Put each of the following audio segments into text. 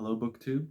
Hello BookTube.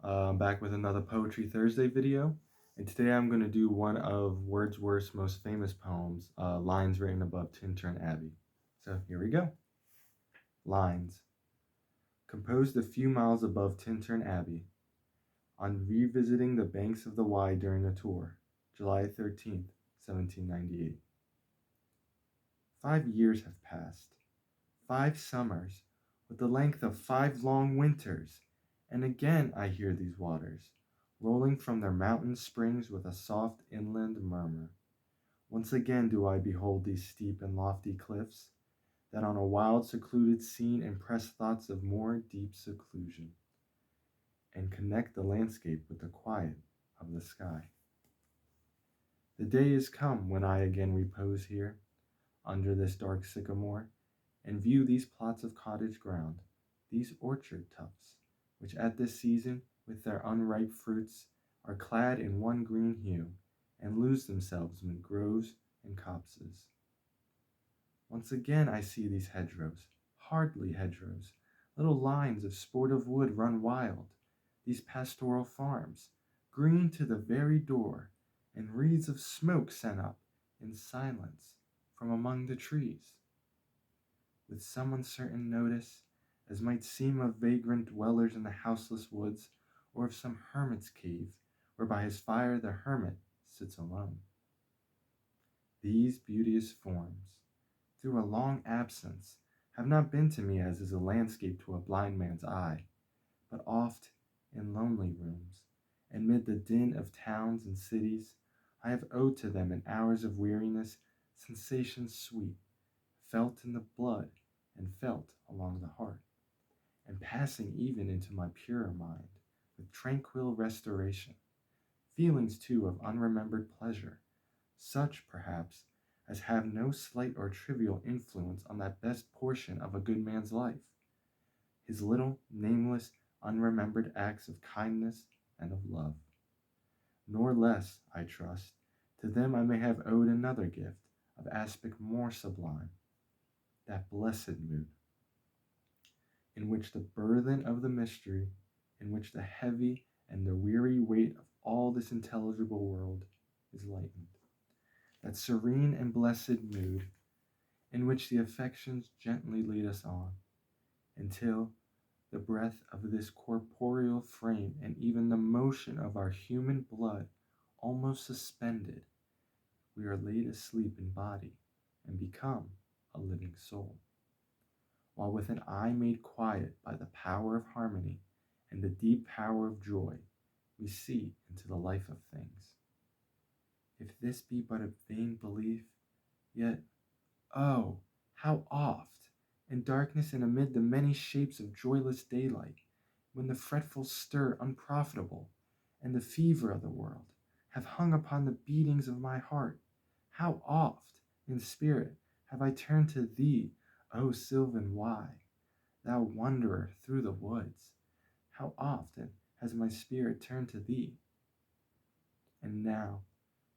I'm back with another Poetry Thursday video, and today I'm going to do one of Wordsworth's most famous poems, Lines Written Above Tintern Abbey. So here we go. Lines. Composed a few miles above Tintern Abbey, on revisiting the banks of the Wye during a tour, July 13th, 1798. 5 years have passed, 5 summers, with the length of 5 long winters, and again I hear these waters, rolling from their mountain springs with a soft inland murmur. Once again do I behold these steep and lofty cliffs, that on a wild secluded scene impress thoughts of more deep seclusion, and connect the landscape with the quiet of the sky. The day is come when I again repose here, under this dark sycamore, and view these plots of cottage ground, these orchard tufts, which at this season, with their unripe fruits, are clad in one green hue, and lose themselves amid groves and copses. Once again I see these hedgerows, hardly hedgerows, little lines of sportive wood run wild, these pastoral farms, green to the very door, and wreaths of smoke sent up, in silence, from among the trees. With some uncertain notice, as might seem of vagrant dwellers in the houseless woods, or of some hermit's cave, where by his fire the hermit sits alone. These beauteous forms, through a long absence, have not been to me as is a landscape to a blind man's eye, but oft, in lonely rooms, and mid the din of towns and cities, I have owed to them in hours of weariness sensations sweet, felt in the blood and felt along the heart, and passing even into my purer mind with tranquil restoration, feelings too of unremembered pleasure, such perhaps as have no slight or trivial influence on that best portion of a good man's life, his little, nameless, unremembered acts of kindness and of love. Nor less, I trust, to them I may have owed another gift of aspect more sublime, that blessed mood, in which the burthen of the mystery, in which the heavy and the weary weight of all this intelligible world is lightened, that serene and blessed mood, in which the affections gently lead us on, until the breath of this corporeal frame and even the motion of our human blood almost suspended, we are laid asleep in body and become a living soul, while with an eye made quiet by the power of harmony and the deep power of joy, we see into the life of things. If this be but a vain belief, yet, oh, how oft, in darkness and amid the many shapes of joyless daylight, when the fretful stir unprofitable, and the fever of the world, have hung upon the beatings of my heart, how oft, in spirit, have I turned to thee, O sylvan Wye, thou wanderer through the woods, how often has my spirit turned to thee? And now,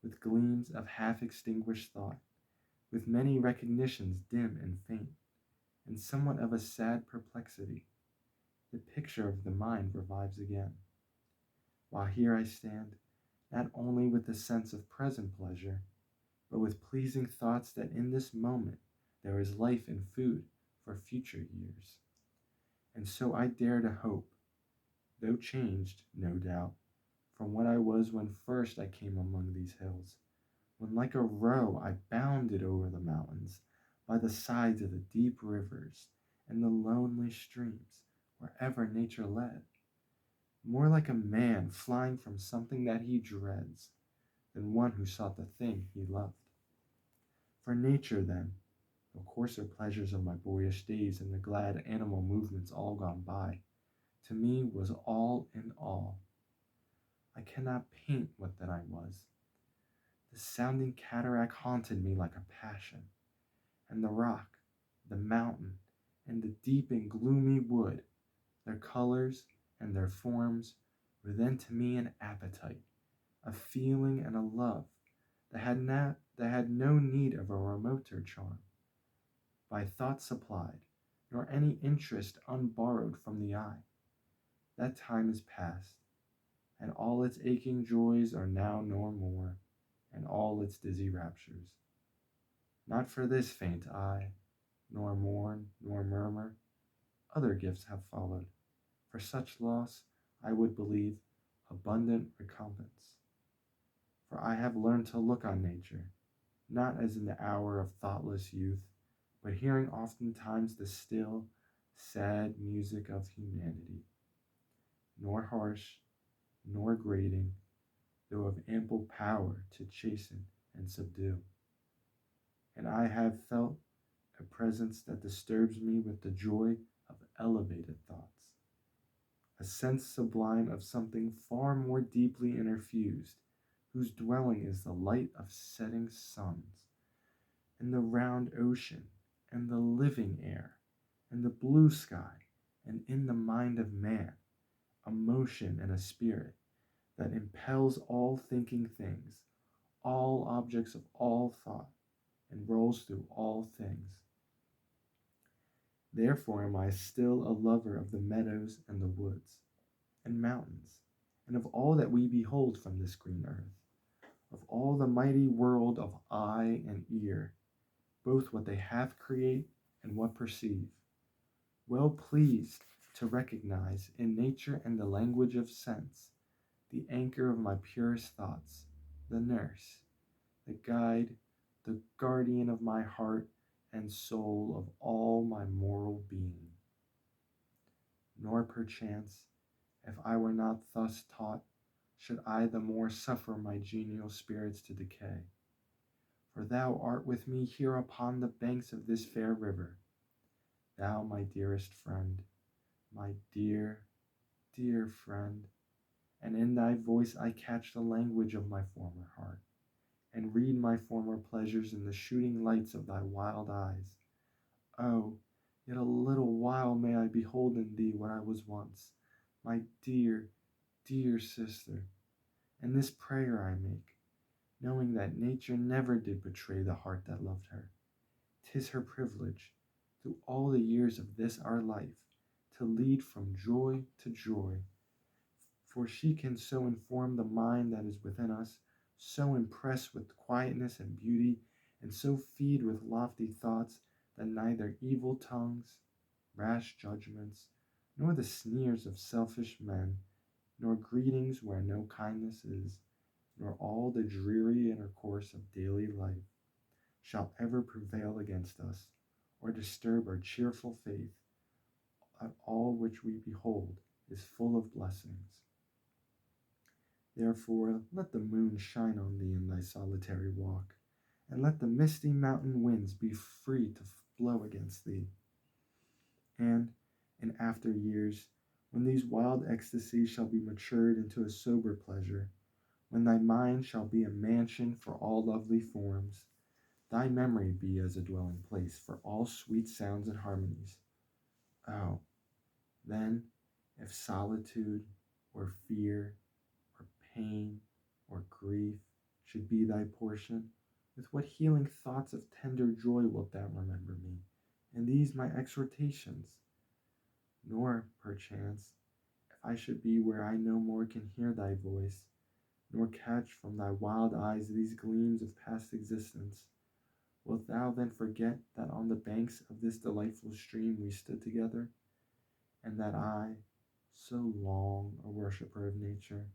with gleams of half-extinguished thought, with many recognitions dim and faint, and somewhat of a sad perplexity, the picture of the mind revives again, while here I stand, not only with the sense of present pleasure, but with pleasing thoughts that in this moment there is life and food for future years. And so I dare to hope, though changed, no doubt, from what I was when first I came among these hills, when like a roe I bounded over the mountains, by the sides of the deep rivers, and the lonely streams, wherever nature led, more like a man flying from something that he dreads, than one who sought the thing he loved. For nature, then, the coarser pleasures of my boyish days and the glad animal movements all gone by, to me was all in all. I cannot paint what then I was. The sounding cataract haunted me like a passion, and the rock, the mountain, and the deep and gloomy wood, their colors and their forms, were then to me an appetite, a feeling and a love that had no need of a remoter charm, by thought supplied, nor any interest unborrowed from the eye. that time is past, and all its aching joys are now no more, and all its dizzy raptures. Not for this faint I, nor mourn, nor murmur, other gifts have followed. For such loss, I would believe, abundant recompense. For I have learned to look on nature, not as in the hour of thoughtless youth, but hearing oftentimes the still, sad music of humanity, nor harsh, nor grating, though of ample power to chasten and subdue. And I have felt a presence that disturbs me with the joy of elevated thoughts, a sense sublime of something far more deeply interfused, whose dwelling is the light of setting suns, and the round ocean, and the living air, and the blue sky, and in the mind of man, a motion and a spirit that impels all thinking things, all objects of all thought, and rolls through all things. Therefore am I still a lover of the meadows and the woods and mountains, and of all that we behold from this green earth, of all the mighty world of eye and ear, both what they half create and what perceive, well pleased to recognize in nature and the language of sense the anchor of my purest thoughts, the nurse, the guide, the guardian of my heart and soul, of all my moral being. Nor perchance, if I were not thus taught, should I the more suffer my genial spirits to decay. For thou art with me here upon the banks of this fair river, thou my dearest friend, my dear, dear friend, and in thy voice I catch the language of my former heart, and read my former pleasures in the shooting lights of thy wild eyes. Oh, yet a little while may I behold in thee what I was once, my dear, dear sister. And this prayer I make, knowing that nature never did betray the heart that loved her. 'Tis her privilege, through all the years of this our life, to lead from joy to joy. For she can so inform the mind that is within us, so impress with quietness and beauty, and so feed with lofty thoughts, that neither evil tongues, rash judgments, nor the sneers of selfish men, nor greetings where no kindness is, nor all the dreary intercourse of daily life, shall ever prevail against us, or disturb our cheerful faith that all which we behold is full of blessings. Therefore, let the moon shine on thee in thy solitary walk, and let the misty mountain winds be free to blow against thee. And in after years, when these wild ecstasies shall be matured into a sober pleasure, when thy mind shall be a mansion for all lovely forms, thy memory be as a dwelling place for all sweet sounds and harmonies. Oh, then, if solitude, or fear, or pain, or grief should be thy portion, with what healing thoughts of tender joy wilt thou remember me, and these my exhortations? Nor, perchance, if I should be where I no more can hear thy voice, nor catch from thy wild eyes these gleams of past existence, wilt thou then forget that on the banks of this delightful stream we stood together, and that I, so long a worshipper of nature,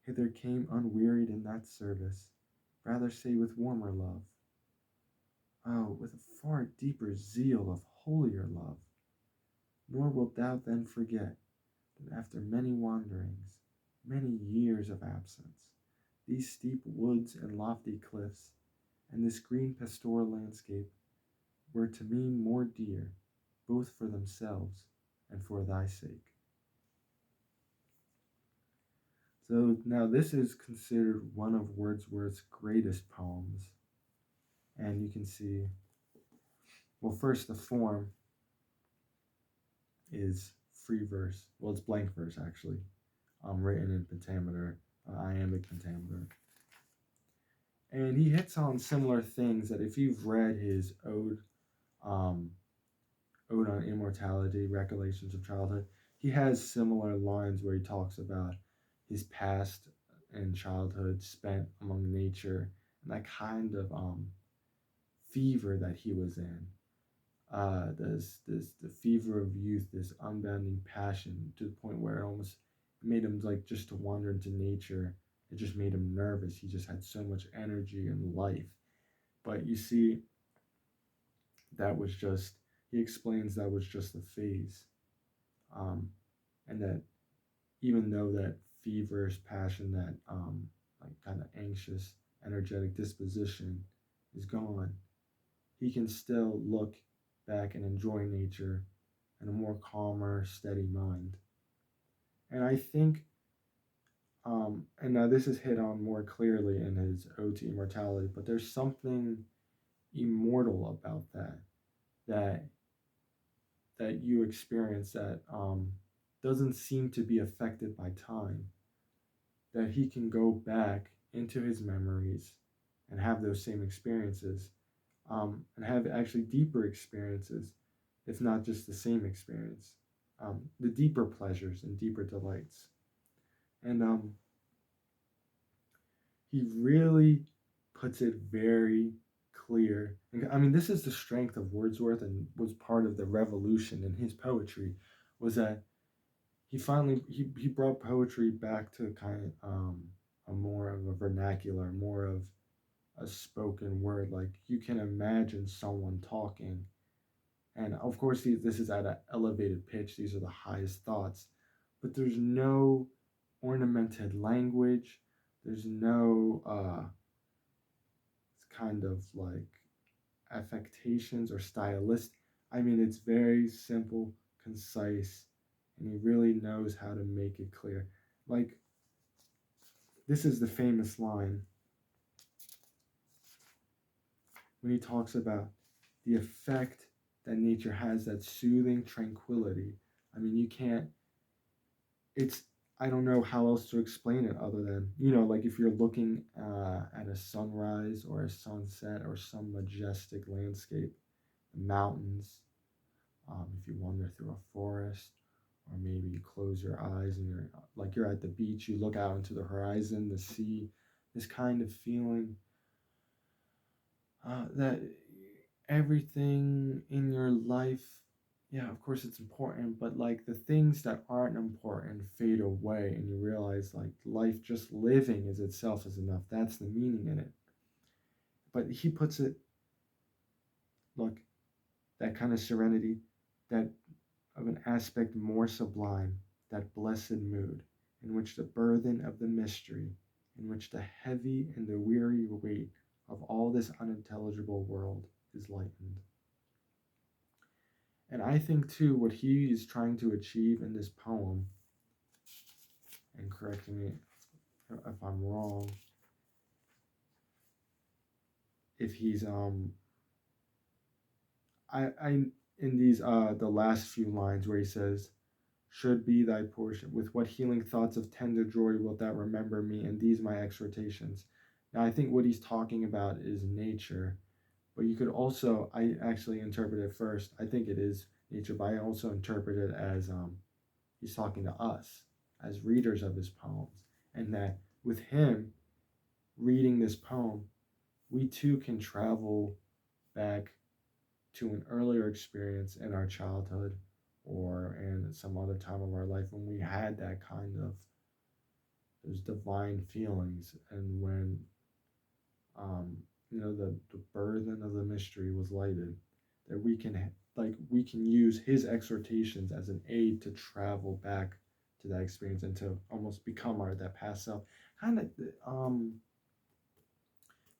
hither came unwearied in that service, rather say with warmer love, oh, with a far deeper zeal of holier love? Nor wilt thou then forget that after many wanderings, many years of absence, these steep woods and lofty cliffs, and this green pastoral landscape were to me more dear, both for themselves and for thy sake. So now this is considered one of Wordsworth's greatest poems. And you can see, well, first the form is free verse. Well, it's blank verse actually, written in pentameter, iambic pentameter. And he hits on similar things that if you've read his ode on immortality, recollections of childhood, he has similar lines where he talks about his past and childhood spent among nature and that kind of fever that he was in. This the fever of youth, this unbounding passion to the point where it almost made him like just to wander into nature. It just made him nervous. He just had so much energy and life. But you see, that was just he explains that was just a phase, um, and that even though that feverish passion, that like kind of anxious, energetic disposition is gone, he can still look back and enjoy nature in a more calmer, steady mind. And I think, and now this is hit on more clearly in his Ode to Immortality, but there's something immortal about that that you experience that doesn't seem to be affected by time. That he can go back into his memories and have those same experiences, and have actually deeper experiences, if not just the same experience, the deeper pleasures and deeper delights. And he really puts it very clear. And, I mean, this is the strength of Wordsworth, and was part of the revolution in his poetry, was that he brought poetry back to kind of a more of a vernacular, more of a spoken word. Like you can imagine someone talking, and of course this is at an elevated pitch. These are the highest thoughts, but there's no ornamented language. There's no kind of like affectations or stylist. I mean, it's very simple, concise, and he really knows how to make it clear. Like, this is the famous line when he talks about the effect that nature has, that soothing tranquility. I mean, you can't, it's, I don't know how else to explain it other than, like if you're looking at a sunrise or a sunset or some majestic landscape, the mountains, if you wander through a forest, or maybe you close your eyes and you're at the beach, you look out into the horizon, the sea, this kind of feeling that everything in your life, yeah, of course it's important, but like the things that aren't important fade away, and you realize like life, just living is itself is enough. That's the meaning in it. But he puts it, look, that kind of serenity, that of an aspect more sublime, that blessed mood, in which the burthen of the mystery, in which the heavy and the weary weight of all this unintelligible world is lightened. And I think too, what he is trying to achieve in this poem, and correct me if I'm wrong, if he's I in these the last few lines where he says, should be thy portion. With what healing thoughts of tender joy wilt thou remember me, and these my exhortations. Now, I think what he's talking about is nature, but you could also, I actually interpret it first. I think it is nature, but I also interpret it as he's talking to us as readers of his poems, and that with him reading this poem, we too can travel back to an earlier experience in our childhood or in some other time of our life when we had that kind of those divine feelings, and when the burden of the mystery was lighted, that we can use his exhortations as an aid to travel back to that experience and to almost become that past self. Kind of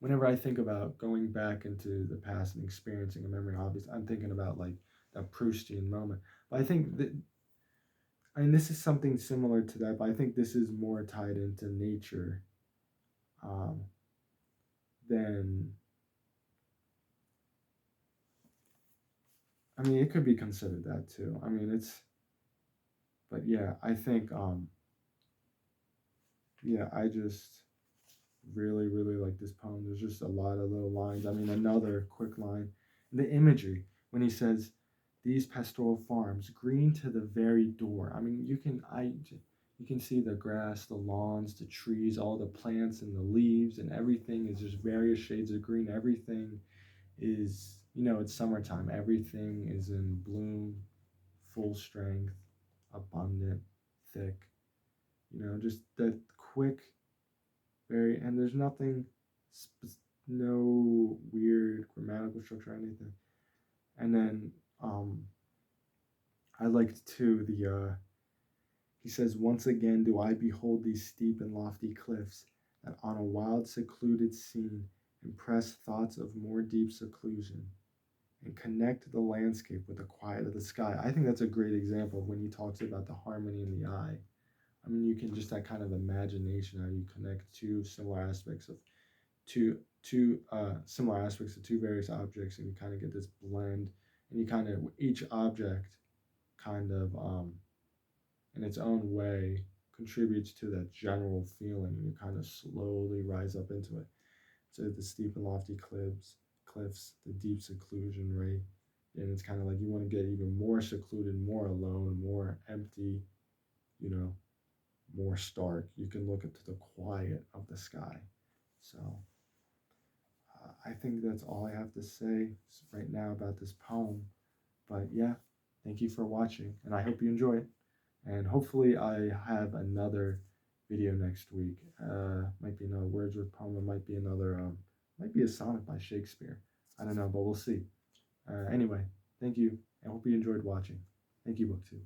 whenever I think about going back into the past and experiencing a memory, obviously I'm thinking about like that Proustian moment. But I think that, I mean, this is something similar to that, but I think this is more tied into nature um, than. I mean, it could be considered that too. I mean, but yeah, I think, yeah, I just really, really like this poem. There's just a lot of little lines. I mean, another quick line, the imagery when he says, these pastoral farms, green to the very door. I mean, you can see the grass, the lawns, the trees, all the plants and the leaves, and everything is just various shades of green. Everything is, it's summertime. Everything is in bloom, full strength, abundant, thick. Just that quick, and there's nothing, no weird grammatical structure or anything. And then I liked too he says, "Once again do I behold these steep and lofty cliffs that on a wild secluded scene impress thoughts of more deep seclusion and connect the landscape with the quiet of the sky." I think that's a great example of when he talks about the harmony in the eye. I mean, you can just that kind of imagination how you connect two similar aspects of two various objects, and you kind of get this blend, and you kind of each object kind of in its own way contributes to that general feeling, and you kind of slowly rise up into it. So the steep and lofty cliffs, the deep seclusion, right? And it's kind of like you want to get even more secluded, more alone, more empty, you know, more stark. You can look into the quiet of the sky. So I think that's all I have to say right now about this poem. But yeah, thank you for watching, and I hope you enjoy it. And hopefully, I have another video next week. Might be another Wordsworth poem. It might be a sonnet by Shakespeare. I don't know, but we'll see. Anyway, thank you. I hope you enjoyed watching. Thank you, BookTube.